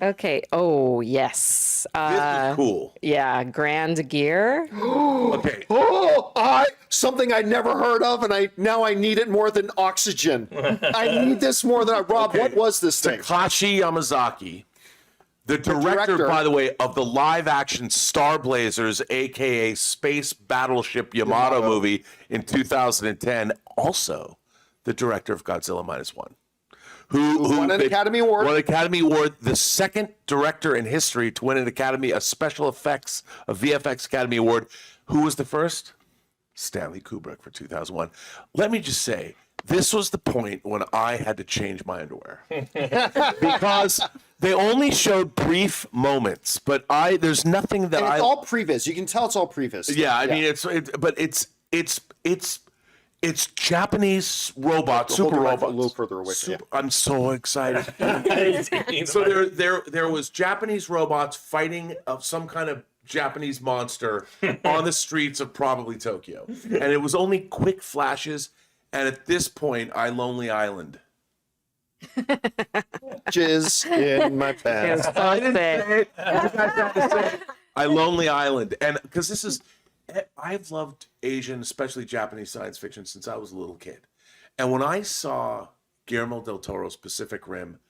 Okay. Oh, yes. This is cool. Yeah, Grand Gear. Okay. Something I never heard of, and now I need it more than oxygen. I need this more than Rob. Okay. What was this thing? Takashi Yamazak'si, the director, by the way, of the live-action Star Blazers, aka Space Battleship Yamato movie in 2010, also the director of Godzilla -1. Who won an Academy Award. Won an Academy Award, the second director in history to win a special effects, a VFX Academy Award. Who was the first? Stanley Kubrick for 2001. Let me just say, this was the point when I had to change my underwear. Because they only showed brief moments, but there's nothing that it's all previs. You can tell it's all previs. Yeah, I mean, it's Japanese robots, super robots. A little further away. I'm so excited. So there was Japanese robots fighting some kind of Japanese monster on the streets of probably Tokyo, and it was only quick flashes. And at this point, I Lonely Island. Jizz in my pants. I didn't say it. You guys had to say it. I Lonely Island, and because I've loved Asian, especially Japanese science fiction since I was a little kid. And when I saw Guillermo del Toro's Pacific Rim,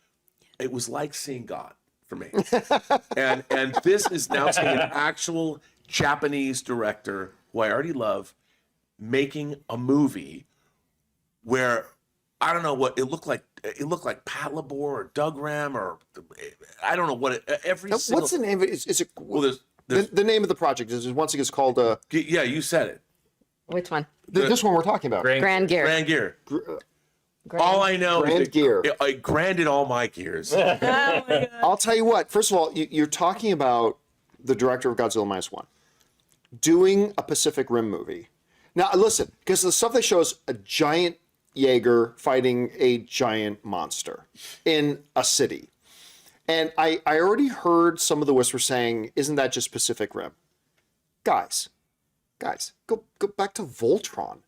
it was like seeing God for me. and this is now seeing an actual Japanese director who I already love making a movie where I don't know what it looked like. It looked like Pat Labor or Doug Ram or I don't know what What's the name of it? Is it? Well, the name of the project is once again it's called. Yeah, you said it. Which one? This one we're talking about. Grand Gear. Grand Gear. All I know Grand Gear. I granded all my gears. Oh my God. I'll tell you what. First of all, you're talking about the director of Godzilla -1 doing a Pacific Rim movie. Now listen, because the stuff they show is a giant Jaeger fighting a giant monster in a city. And I already heard some of the whispers saying, isn't that just Pacific Rim? Guys, go back to Voltron.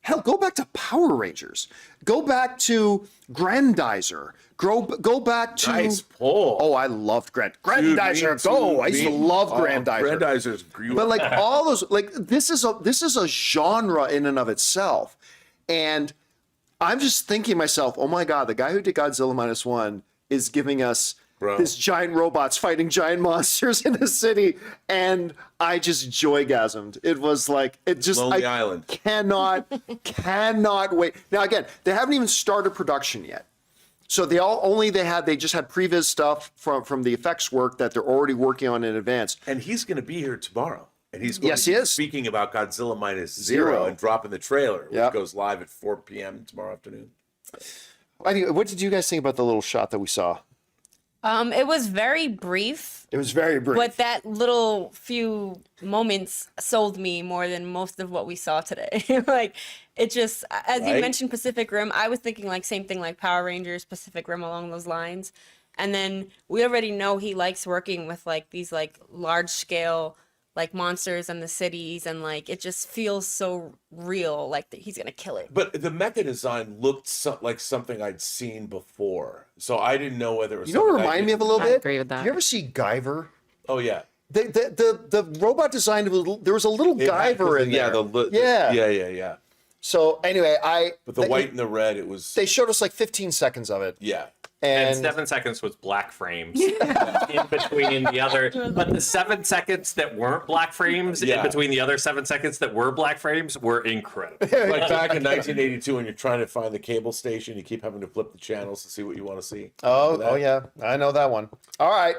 Hell, go back to Power Rangers. Go back to Grandizer. Go back to... Nice pull. Oh, I loved Grandizer. Go! I used to love Grandizer. Grandizer's grew. But like all those, like this is a genre in and of itself. And I'm just thinking to myself, oh my God, the guy who did Godzilla -1 is giving us this giant robots fighting giant monsters in a city, and I just joygasmed. It was like Lonely Island. Cannot wait. Now again, they haven't even started production yet. So they just had previous stuff from the effects work that they're already working on in advance. And he's going to be here tomorrow. And he's going he is. Speaking about Godzilla -0 and dropping the trailer, which goes live at 4 p.m. tomorrow afternoon. Anyway, what did you guys think about the little shot that we saw? It was very brief. It was very brief. But that little few moments sold me more than most of what we saw today. Like, it just, as you mentioned Pacific Rim, I was thinking like same thing like Power Rangers, Pacific Rim along those lines. And then we already know he likes working with like these like large scale like monsters and the cities, and like it just feels so real, like that he's gonna kill it. But the mecha design looked like something I'd seen before, so I didn't know whether it was. You know what reminded me of a little bit? I agree with that. Did you ever see Guyver? Oh yeah. The robot design, there was a little Guyver in there. Yeah. So anyway, But the white and the red, it was. They showed us like 15 seconds of it. Yeah. And 7 seconds was black frames in between the other. But the 7 seconds that weren't black frames in between the other 7 seconds that were black frames were incredible. Like back in 1982 when you're trying to find the cable station, you keep having to flip the channels to see what you want to see. Oh yeah. I know that one. All right.